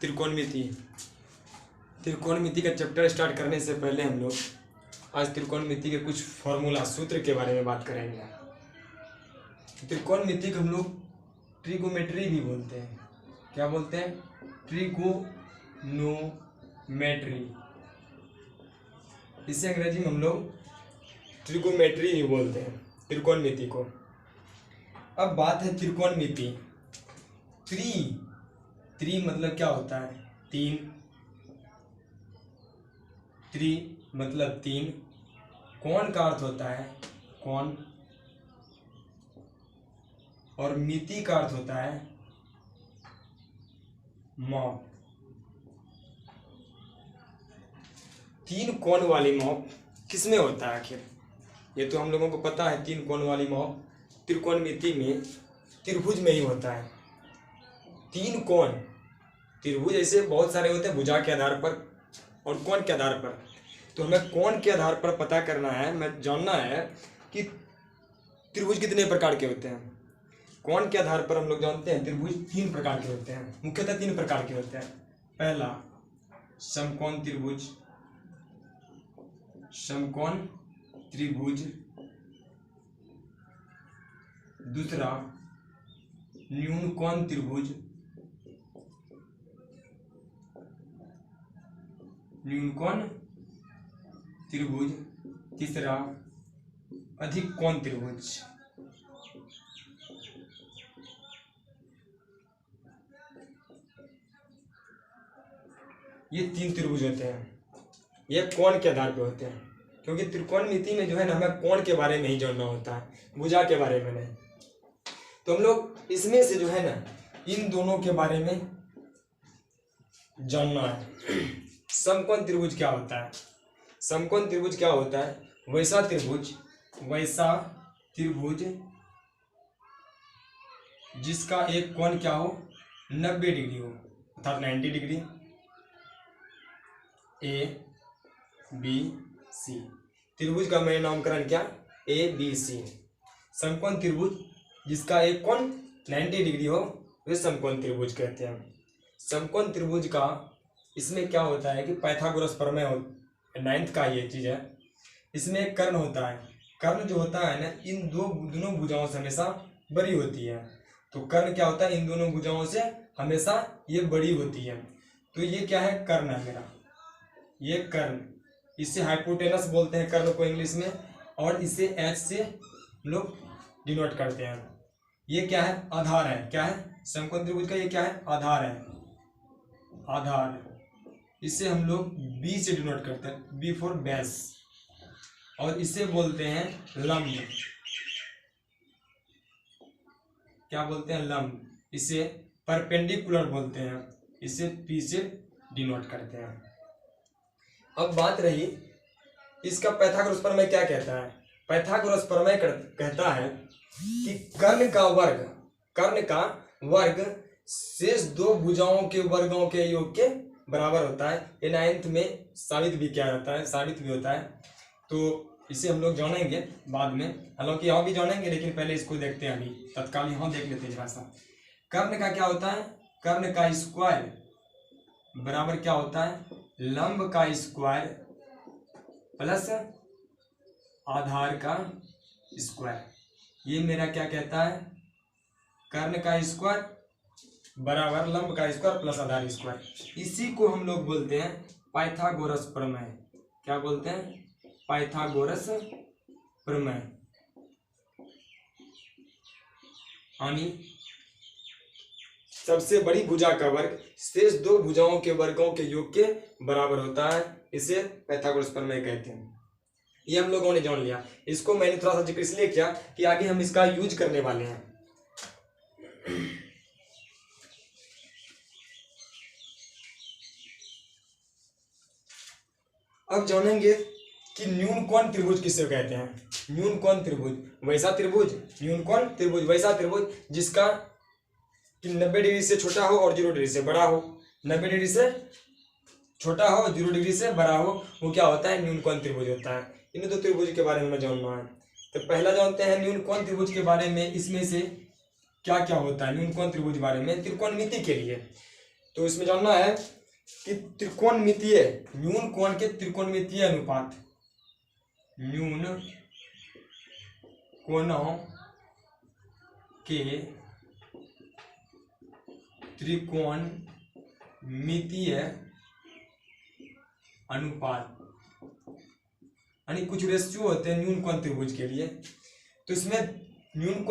त्रिकोणमिति। त्रिकोणमिति का chapter start करने से पहले हम लोग आज त्रिकोणमिति के कुछ फॉर्मूला सूत्र के बारे में बात करेंगे। त्रिकोणमिति को हम लोग ट्रिगोमेट्री भी बोलते हैं। क्या बोलते हैं? ट्रिगोनोमेट्री। इसे अंग्रेजी में हम लोग ट्रिगोमेट्री ही बोलते हैं त्रिकोणमिति को। अब बात है त्रिकोणमिति। त्रि मतलब क्या होता है? तीन। त्रि मतलब तीन। कोण का अर्थ होता है कोण, और मिति का अर्थ होता है माप। तीन कोण वाली माप किसमें होता है आखिर? ये तो हम लोगों को पता है। तीन कोण वाली माप त्रिकोणमिति में त्रिभुज में ही होता है। तीन कोण त्रिभुज ऐसे बहुत सारे होते हैं, भुजा के आधार पर और कोण के आधार पर। तो हमें कोण के आधार पर पता करना है, हमें जानना है कि त्रिभुज कितने प्रकार के होते हैं। कोण के आधार पर हम लोग जानते हैं त्रिभुज तीन प्रकार के होते हैं, मुख्यतः तीन प्रकार के होते हैं। पहला समकोण त्रिभुज, समकोण त्रिभुज। दूसरा न्यून कोण त्रिभुज, न्यून कोण त्रिभुज। तीसरा अधिक कोण त्रिभुज। ये तीन त्रिभुज होते हैं। ये कोण के आधार पे होते हैं, क्योंकि त्रिकोणमिति में जो है ना हमें कोण के बारे में ही जानना होता है, भुजा के बारे में नहीं। तो हम लोग इसमें से जो है ना इन दोनों के बारे में जानना है। समकोण त्रिभुज क्या होता है? समकोण त्रिभुज क्या होता है? वैसा त्रिभुज जिसका एक कोण क्या हो? 90 डिग्री हो, अर्थात 90 डिग्री। ABC त्रिभुज का मेन नामकरण क्या? ABC। समकोण त्रिभुज जिसका एक कोण 90 डिग्री हो वे समकोण त्रिभुज कहते हैं। समकोण त्रिभुज का इसमें क्या होता है कि पाइथागोरस प्रमेय हो, 9th का ये चीज है। इसमें एक कर्ण होता है। कर्ण जो होता है ना इन दोनों भुजाओं से हमेशा बड़ी होती है। तो कर्ण क्या होता है? इन दोनों भुजाओं से हमेशा ये बड़ी होती है। तो ये क्या है? कर्ण है मेरा, ये कर्ण। इसे हाइपोटेनस बोलते हैं कर्ण को इंग्लिश में, और इसे H से लोग डिनोट करते हैं। ये क्या है? आधार है। क्या है? समकोण त्रिभुज का ये क्या है? आधार है, आधार। इसे हम लोग B से डिनोट करते हैं, B फॉर बेस। और इसे बोलते हैं लंब। क्या बोलते हैं? लंब। इसे परपेंडिकुलर बोलते हैं, इसे P से डिनोट करते हैं। अब बात रही इसका पाइथागोरस प्रमेय क्या कहता है? पाइथागोरस प्रमेय कहता है कि कर्ण का वर्ग शेष दो भुजाओं के वर्गों के योग के बराबर होता है। ये 9th में साबित भी किया जाता है, साबित भी होता है। तो इसे हम लोग जानेंगे बाद में, हालांकि यहाँ भी जानेंगे, लेकिन पहले इसको देखते हैं। अभी तत्काल यहाँ देख लेते हैं जरा सा। कर्ण का क्या होता है? कर्ण का स्क्वायर बराबर क्या होता है? लंब का स्क्वायर प्लस आधार का स्क्वायर। ये मेरा क्या कहता है? कर्ण का स्क्वायर बराबर लंब का स्क्वायर प्लस आधार स्क्वायर। इसी को हम लोग बोलते हैं पाइथागोरस प्रमेय। क्या बोलते हैं? पाइथागोरस प्रमेय। यानी सबसे बड़ी भुजा का वर्ग शेष दो भुजाओं के वर्गों के योग के बराबर होता है। इसे पाइथागोरस प्रमेय कहते हैं। ये हम लोगों ने जान लिया। इसको मैंने थोड़ा सा जिक्र इसलिए किया कि आगे हम इसका यूज करने वाले हैं। अब जानेंगे कि न्यून कोण त्रिभुज किसे कहते हैं। न्यून कोण त्रिभुज वैसा त्रिभुज, न्यून कोण त्रिभुज वैसा त्रिभुज जिसका कि 90 डिग्री से छोटा हो और 0 डिग्री से बड़ा हो। 90 डिग्री से छोटा हो, 0 डिग्री से बड़ा हो, वो क्या होता है? न्यून कोण त्रिभुज होता है। इन दो त्रिभुज के बारे में जानना है। तो पहला जानते हैं न्यून कोण त्रिभुज के बारे में। इसमें से क्या क्या होता है न्यून कोण त्रिभुज बारे में त्रिकोणमिति के लिए। तो इसमें जानना है कि त्रिकोणमितीय न्यून कोण के त्रिकोणमितीय अनुपात, न्यून कोणों के त्रिकोणमितीय अनुपात, यानी कुछ रेशियो होते हैं न्यून कोण त्रिभुज के लिए। तो इसमें न्यून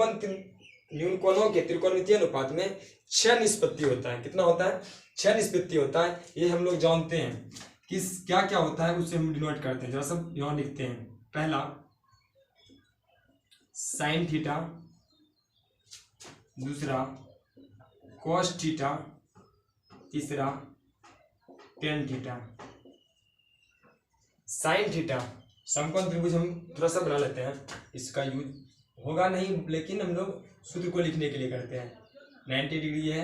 कोणों के त्रिकोणमितीय अनुपात में 6 निष्पत्ति होता है। कितना होता है? 6 निष्पत्ति होता है। ये हम लोग जानते हैं कि क्या क्या होता है, उससे हम डिनोट करते हैं। जरा सब यहाँ लिखते हैं। पहला साइन थीटा, दूसरा कॉस थीटा, तीसरा टेन थीटा। साइन थीटा समकोण त्रिभुज हम थोड़ा सा बना लेते हैं, इसका यूज होगा नहीं लेकिन हम लोग सूत्र को लिखने के लिए करते हैं। 90 डिग्री है,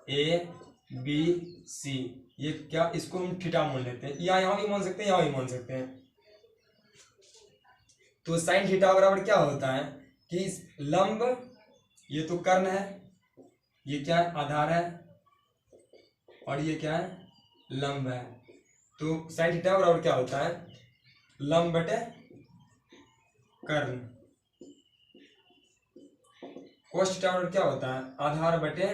ए बी सी, ये क्या, इसको हम थीटा मान लेते हैं, या यहाँ भी मान सकते हैं, यहाँ भी मान सकते हैं। तो साइन थीटा बराबर क्या होता है कि लंब, ये तो कर्ण है, ये क्या है, आधार है, और ये क्या है, लंब है। तो साइन थीटा बराबर क्या होता है, लंब बटे कर्ण। कोस थीटा बराबर क्या होता है, आधार बटे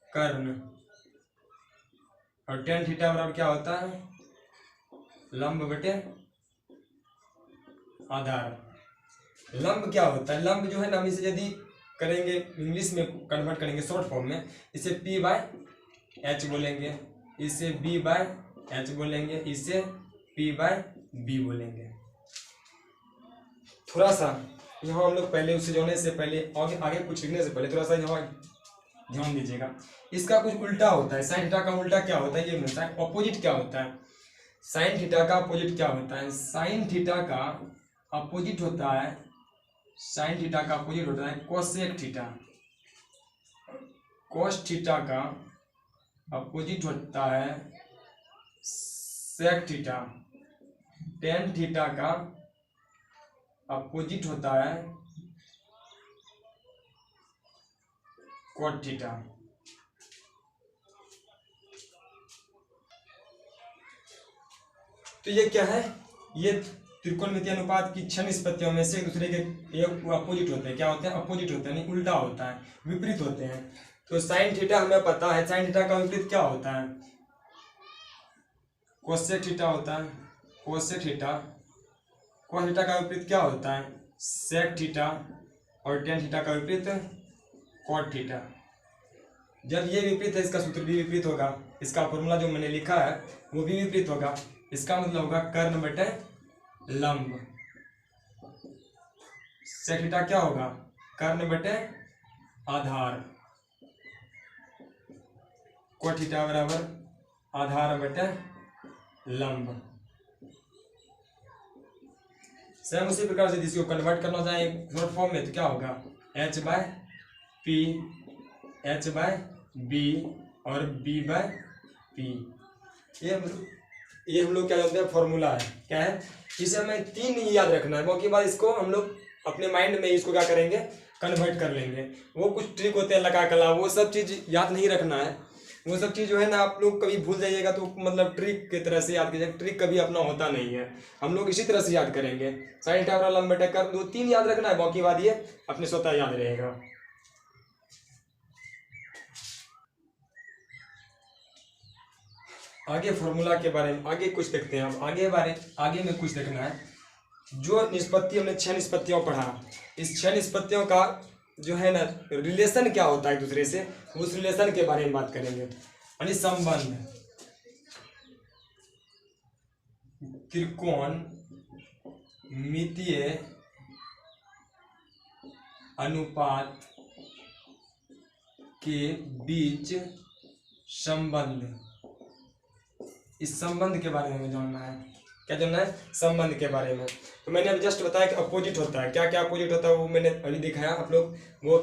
कर्ण। और टेन थीटा बराबर क्या होता है, लंब बटे आधार। लंब क्या होता है, लंब जो है ना, हम इसे यदि करेंगे इंग्लिश में कन्वर्ट करेंगे शॉर्ट फॉर्म में, इसे P बाय H बोलेंगे, इसे B बाय H बोलेंगे, इसे P बाय B बोलेंगे। थोड़ा सा यहाँ हम लोग पहले उससे जोड़ने से पहले आगे कुछ लिखने से पहले थोड़ा सा यहाँ ध्यान दीजिएगा। इसका कुछ उल्टा होता है। साइन थीटा का उल्टा क्या होता है, ये मिलता है। अपोजिट क्या होता है, साइन थीटा का अपोजिट क्या होता है, साइन थीटा का अपोजिट होता है, साइन थीटा का अपोजिट होता है कोसेक थीटा। कोस थीटा का अपोजिट होता है सेक थीटा। टेन थीटा का अपोजिट होता है कोट थीटा। तो ये क्या है, ये त्रिकोणमितीय अनुपात की 6 निष्पत्तियों में से एक दूसरे के अपोजिट होते हैं। क्या होते हैं, अपोजिट होते हैं, नहीं उल्टा होता है, विपरीत होते हैं। तो साइन थीटा हमें पता है, साइन थीटा का विपरीत क्या होता है, कोसेक थीटा होता है। कोसेक थीटा, कोस थीटा का विपरीत क्या होता है, सेक थीटा। और टेन थीटा का विपरीत कॉट थीटा। जब ये विपरीत है, इसका सूत्र भी विपरीत होगा, इसका फॉर्मूला जो मैंने लिखा है वो भी विपरीत होगा। इसका मतलब होगा कर्ण बटे लंब। सेक थीटा क्या होगा, कर्ण बटे आधार। कोट थीटा बराबर आधार बटे लंब। सेम उसी प्रकार से जिसको कन्वर्ट करना चाहे शॉर्ट फॉर्म में तो क्या होगा, H by P, H by B और B बाय P। ये हम लोग क्या जानते हैं, फॉर्मूला है। क्या है, इसे हमें 3 याद रखना है, बाकी बार इसको हम लोग अपने माइंड में इसको क्या करेंगे, कन्वर्ट कर लेंगे। वो कुछ ट्रिक होते हैं लगा कला, वो सब चीज़ याद नहीं रखना है। वो सब चीज़ जो है ना, आप लोग कभी भूल जाइएगा तो मतलब ट्रिक की तरह से याद कीजिएगा। ट्रिक कभी अपना होता नहीं है, हम लोग इसी तरह से याद करेंगे। साइन थीटा लंब बटे कर्ण, 2-3 याद रखना है, बाकी बात ये अपने स्वतः याद रहेगा। आगे फॉर्मूला के बारे में आगे कुछ देखते हैं। अब आगे में कुछ देखना है। जो निष्पत्ति हमने 6 निष्पत्तियों पढ़ा, इस 6 निष्पत्तियों का जो है ना रिलेशन क्या होता है एक दूसरे से, उस रिलेशन के बारे में बात करेंगे। यानी संबंध, त्रिकोणमितीय अनुपात के बीच संबंध, इस संबंध के बारे में जानना है। क्या जानना है, संबंध के बारे में। तो मैंने अब जस्ट बताया कि अपोजिट होता है। क्या क्या अपोजिट होता है वो मैंने अभी दिखाया, आप लोग वो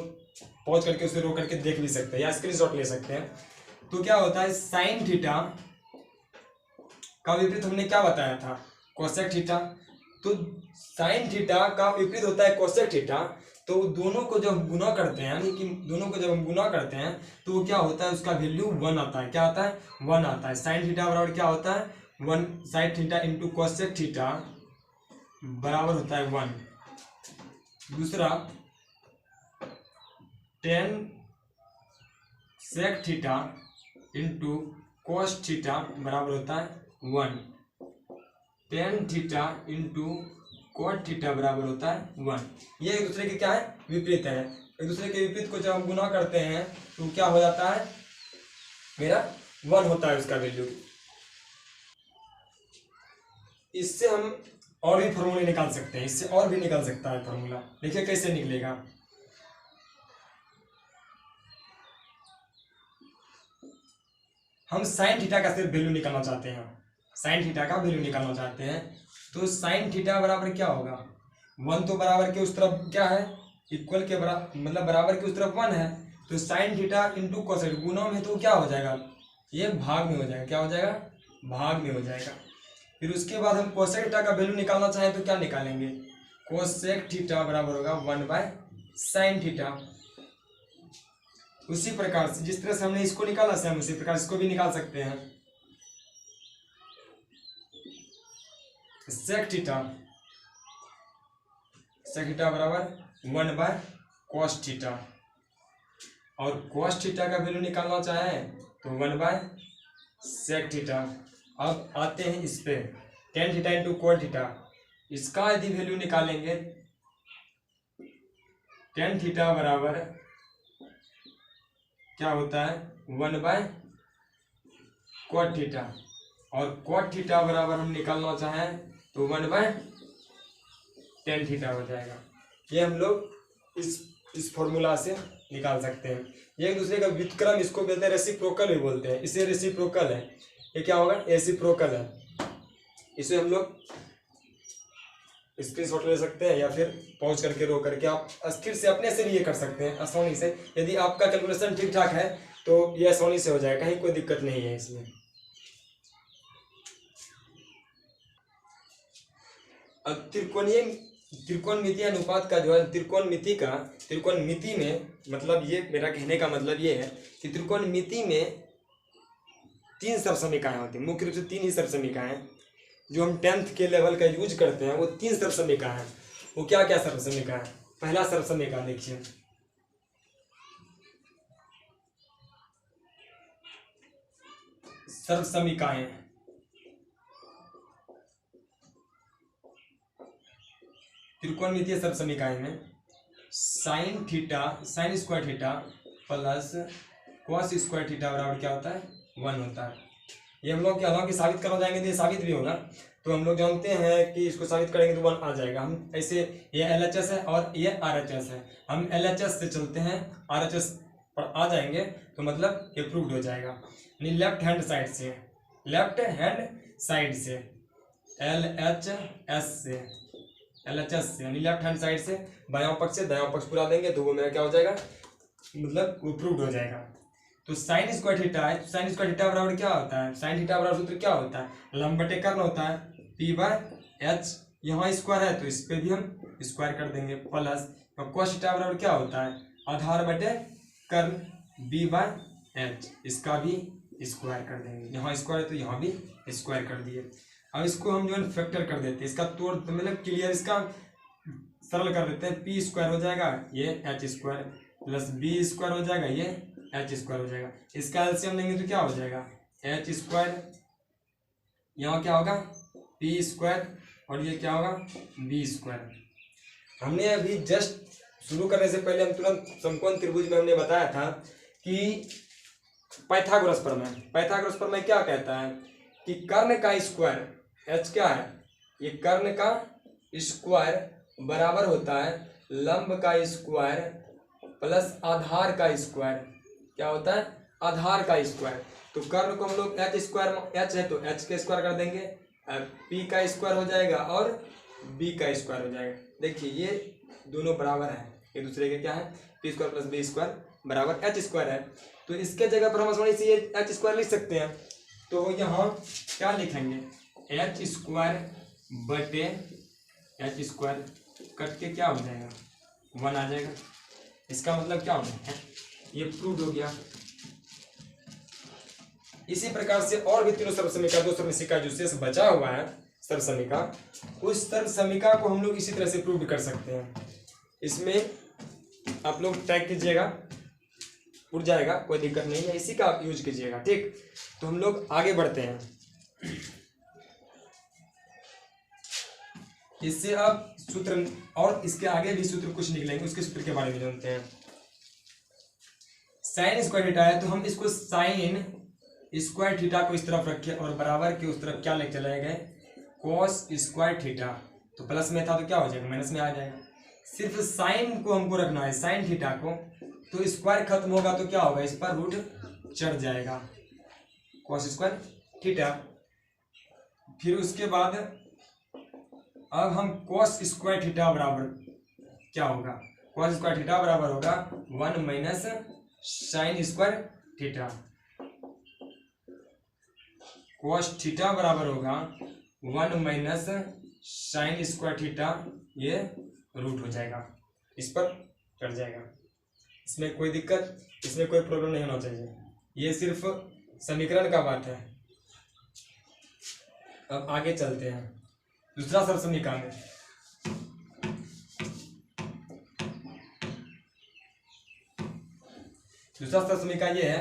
पॉज करके उसे रोक करके देख भी सकते हैं या स्क्रीनशॉट ले सकते हैं। तो क्या होता है, साइन थीटा का विपरीत हमने क्या बताया था, कोसेक थीटा। तो साइन थीटा का विपरीत होता है कोसेक थीटा। तो दोनों को जब गुना करते हैं, यानी कि दोनों को जब हम गुना करते हैं तो वो क्या होता है, उसका वैल्यू 1 आता है। क्या आता है? 1 आता है। साइन थीटा बराबर क्या होता है? 1 sine theta into cosec theta बराबर होता है 1। दूसरा tan sec theta into cos theta बराबर होता है 1। Tan theta into cot theta बराबर होता है 1। ये एक दूसरे के क्या है? विपरीत है। एक दूसरे के विपरीत को जब हम गुना करते हैं तो क्या हो जाता है? मेरा 1 होता है उसका वैल्यू। इससे हम और भी फॉर्मूले निकाल सकते हैं, इससे और भी निकल सकता है फॉर्मूला। देखिए कैसे निकलेगा। हम साइन थीटा का सिर्फ वैल्यू निकालना चाहते हैं, साइन थीटा का वैल्यू निकालना चाहते हैं। तो साइन थीटा बराबर क्या होगा? 1 तो बराबर के उस तरफ क्या है? इक्वल के बराबर, मतलब बराबर के उस तरफ 1 है। तो साइन थीटा इंटू कोसेक गुना में तो क्या हो जाएगा? ये भाग में हो जाएगा। क्या हो जाएगा? भाग में हो जाएगा। फिर उसके बाद हम कोसेक थीटा का वैल्यू निकालना चाहें तो क्या निकालेंगे? कोसेक थीटा बराबर होगा 1/sin थीटा। उसी प्रकार से जिस तरह से हमने इसको निकाला सेम उसी प्रकार इसको भी निकाल सकते हैं। सेक थीटा बराबर 1/cos थीटा, और cos थीटा का वैल्यू निकालना चाहें तो 1/sec थीटा। अब आते हैं इस पे tan theta into cot theta. इसका यदि वैल्यू निकालेंगे tan थीटा बराबर क्या होता है? 1/cot थीटा, और cot थीटा बराबर हम निकालना चाहें तो 1/tan थीटा हो जाएगा। ये हम लोग इस फॉर्मूला से निकाल सकते हैं। ये एक दूसरे का व्युत्क्रम, इसको बोलते हैं रेसिप्रोकल भी बोलते हैं। इसे रेसिप्रोकल है। ये क्या होगा? रेसिप्रोकल है। इसे हम लोग स्क्रीनशॉट ले सकते हैं या फिर पॉज करके रो करके आप स्थिर से अपने से भी ये कर सकते हैं आसानी से। यदि आपका कैलकुलेशन ठीक ठाक है तो ये आसानी से हो जाएगा, कहीं कोई दिक्कत नहीं है इसमें। अब त्रिकोणमितीय अनुपात का जो है त्रिकोणमिति में, मतलब ये मेरा कहने का मतलब ये है कि त्रिकोणमिति में 3 सर्वसमीकाएं होती हैं। मुख्य रूप से 3 ही सर्वसमीकाएं जो हम 10th के लेवल का यूज करते हैं, वो 3 सर्वसमीकाएं हैं। वो क्या क्या सर्वसमीका है? पहला सर्वसमीका देखिए, सर्वसमीकाएं त्रिकोणमितीय सर्वसमीकाएं में sine square theta plus cos square theta बराबर क्या होता है? 1 होता है। ये हम लोग हालांकि साबित करना जाएंगे तो ये साबित भी होगा। तो हम लोग जानते हैं कि इसको साबित करेंगे तो 1 आ जाएगा। हम ऐसे, ये LHS है और ये RHS है, हम LHS से चलते हैं, RHS पर आ जाएंगे तो मतलब ये प्रूव्ड हो जाएगा। यानी लेफ्ट हैंड साइड से LHS से यानी लेफ्ट हैंड साइड से बायां पक्ष से दायां पक्ष पूरा देंगे तो वो मेरा क्या हो जाएगा? मतलब वो प्रूव्ड हो जाएगा। तो साइन स्क्वायर थीटा है, साइन स्क्वायर थीटा बराबर क्या होता है? साइन थीटा बराबर सूत्र क्या होता है? लंब बटे कर्ण होता है, P/h। यहाँ स्क्वायर है तो इस पे भी हम स्क्वायर कर देंगे, प्लस cos थीटा बराबर क्या होता है? आधार बटे कर्ण B/h, इसका भी स्क्वायर कर देंगे। यहाँ स्क्वायर है तो यहाँ भी स्क्वायर कर दिए। अब इसको हम जो है फैक्टर कर देते हैं, इसका तोड़ मतलब क्लियर, इसका सरल कर देते हैं। P स्क्वायर हो जाएगा, ये H square plus B square हो जाएगा, ये H स्क्वायर हो जाएगा। इसका एलसीएम लेंगे तो क्या हो जाएगा? H स्क्वायर, यहाँ क्या होगा? P स्क्वायर, और ये क्या होगा? B square. हमने अभी जस्ट शुरू करने से पहले हम तुरंत समकोण त्रिभुज में हमने बताया था कि पाइथागोरस प्रमेय क्या कहता है कि कर्ण का स्क्वायर H क्या है? ये कर्ण का स्क्वायर बराबर होता है लंब का स्क्वायर प्लस आधार का स्क्वायर। क्या होता है? आधार का स्क्वायर। तो कर्ण को हम लोग H स्क्वायर, H है तो H का स्क्वायर कर देंगे, P का स्क्वायर हो जाएगा और B का स्क्वायर हो जाएगा। देखिए ये दोनों बराबर हैं एक दूसरे के, क्या है? P square plus B square बराबर H स्क्वायर है। तो इसके जगह पर हम आसानी से ये H स्क्वायर लिख सकते हैं। तो यहाँ क्या लिखेंगे? H स्क्वायर बटे H स्क्वायर कट के क्या हो जाएगा? 1 आ जाएगा। इसका मतलब क्या होगा, ये प्रूव हो गया। इसी प्रकार से और भी तीनों सर्वसमीका, दो सर्वसमीका जो शेष बचा हुआ है सर्वसमीका, उस सर्वसमीका को हम लोग इसी तरह से प्रूव कर सकते हैं। इसमें आप लोग टैग कीजिएगा, उड़ जाएगा, कोई दिक्कत नहीं है, इसी का आप यूज कीजिएगा, ठीक। तो हम लोग आगे बढ़ते हैं। इससे आप सूत्र और इसके आगे भी सूत्र कुछ निकलेंगे, उसके सूत्र के बारे में जानते हैं। साइन स्क्वायर थीटा है तो हम इसको साइन स्क्वायर थीटा को इस तरफ रखें और बराबर के उस तरफ क्या लेके चले गए, कॉस स्क्वायर थीटा। तो प्लस में था तो क्या हो जाएगा, माइनस में आ जाएगा। सिर्फ साइन को हमको रखना है, साइन थीटा को, तो स्क्वायर खत्म होगा तो क्या होगा, इस पर रूट चढ़ जाएगा, कॉस स्क्वायर थीटा। फिर उसके बाद अब हम कॉस स्क्वायर थीटा बराबर क्या होगा, कॉस स्क्वायर थीटा बराबर होगा 1 minus sine square theta. Cos theta बराबर होगा 1 माइनस साइन स्क्वायर थीटा, ये रूट हो जाएगा, इस पर चढ़ जाएगा। इसमें कोई दिक्कत, इसमें कोई प्रॉब्लम नहीं होना चाहिए, ये सिर्फ समीकरण का बात है। अब आगे चलते हैं दूसरा सर्वसमीका में। दूसरा सर्वसमीका ये है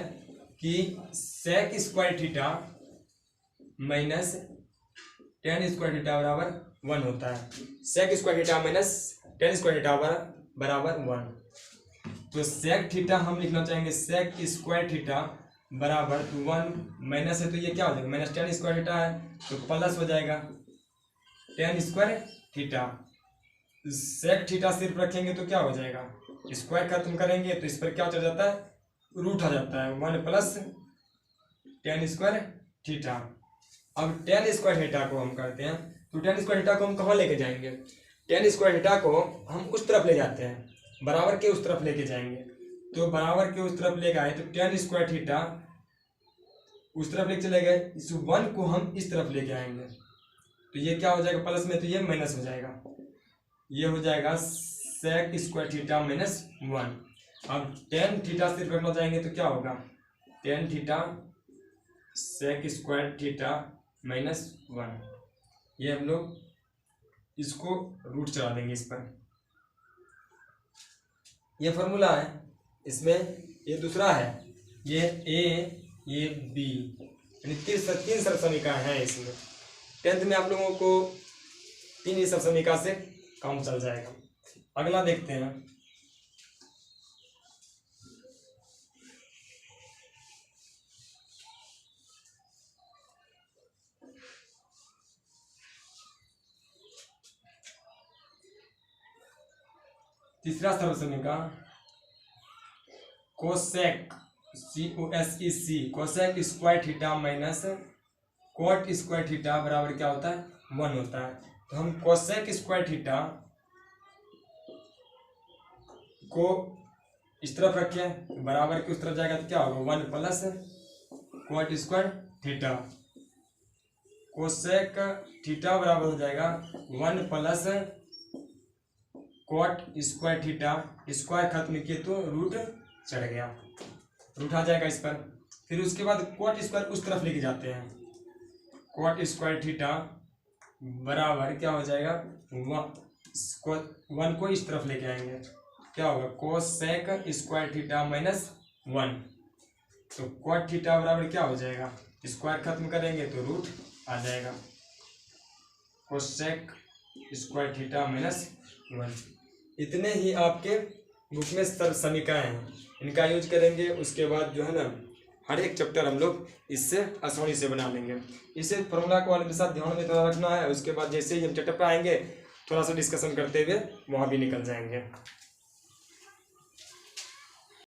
कि sec square theta minus tan square theta बराबर 1 होता है। Sec square theta minus tan square theta बराबर 1। तो सेक थीटा हम लिखना चाहेंगे सेक स्क्वायर थीटा बराबर 1 माइनस है तो ये क्या हो जाएगा, माइनस टेन स्क्वायर थीटा है तो प्लस हो जाएगा tan square theta. Sec theta सिर्फ रखेंगे तो क्या हो जाएगा, स्क्वायर खत्म करेंगे तो इस पर क्या चढ़ जाता है, रूट आ जाता है, 1 प्लस टेन स्क्वायर थीटा। अब टेन स्क्वायर थीटा को हम करते हैं, तो टेन स्क्वायर थीटा को हम कहाँ लेके जाएंगे, टेन स्क्वायर थीटा को हम उस तरफ ले जाते हैं, बराबर के उस तरफ लेके जाएंगे। तो बराबर के उस तरफ ले गए तो टेन स्क्वायर थीटा उस तरफ लेके चले गए, इस 1 को हम इस तरफ लेके आएंगे तो ये क्या हो जाएगा प्लस में, तो ये माइनस हो जाएगा, ये हो जाएगा सेक स्क्वायर थीटा माइनस 1। अब टेन थीटा सिर्फ रखना चाहेंगे तो क्या होगा, tan theta sec square theta minus 1। ये हम लोग इसको रूट चला देंगे इस पर, ये फॉर्मूला है। इसमें ये दूसरा है, ये ए ये बी, यानी तीन सर्वसमीका है इसमें। टेंथ में आप लोगों को 3 ही सर्वसमीका से काम चल जाएगा। अगला देखते हैं, तीसरा सर्वसमीका cosec COSEC cosec square theta minus cot square theta बराबर क्या होता है, 1 होता है। तो हम कोसेक स्क्वायर थीटा को इस तरफ रखें तो बराबर के उस तरफ जाएगा तो क्या होगा, 1 plus cot square theta. Cosec theta बराबर हो जाएगा 1 plus cot square theta, square खत्म किए तो रूट चढ़ गया, रूट आ जाएगा इस पर। फिर उसके बाद कॉट स्क्वायर उस तरफ लेके जाते हैं, कॉट स्क्वायर थीटा बराबर क्या हो जाएगा, 1 को इस तरफ लेके आएंगे क्या होगा, कोसेक स्क्वायर थीटा माइनस 1। तो कॉट थीटा बराबर क्या हो जाएगा, स्क्वायर खत्म करेंगे तो रूट आ जाएगा, कोसेक स्क्वायर थीटा माइनस 1। इतने ही आपके बुक में सर्वसमीकाएं हैं, इनका यूज करेंगे। उसके बाद जो है ना हर एक चैप्टर हम लोग इससे आसानी से बना लेंगे। इसे फॉर्मूला को वाले साथ ध्यान में थोड़ा रखना है। उसके बाद जैसे ही हम चैप्टर पर आएंगे थोड़ा सा डिस्कशन करते हुए वहाँ भी निकल जाएंगे।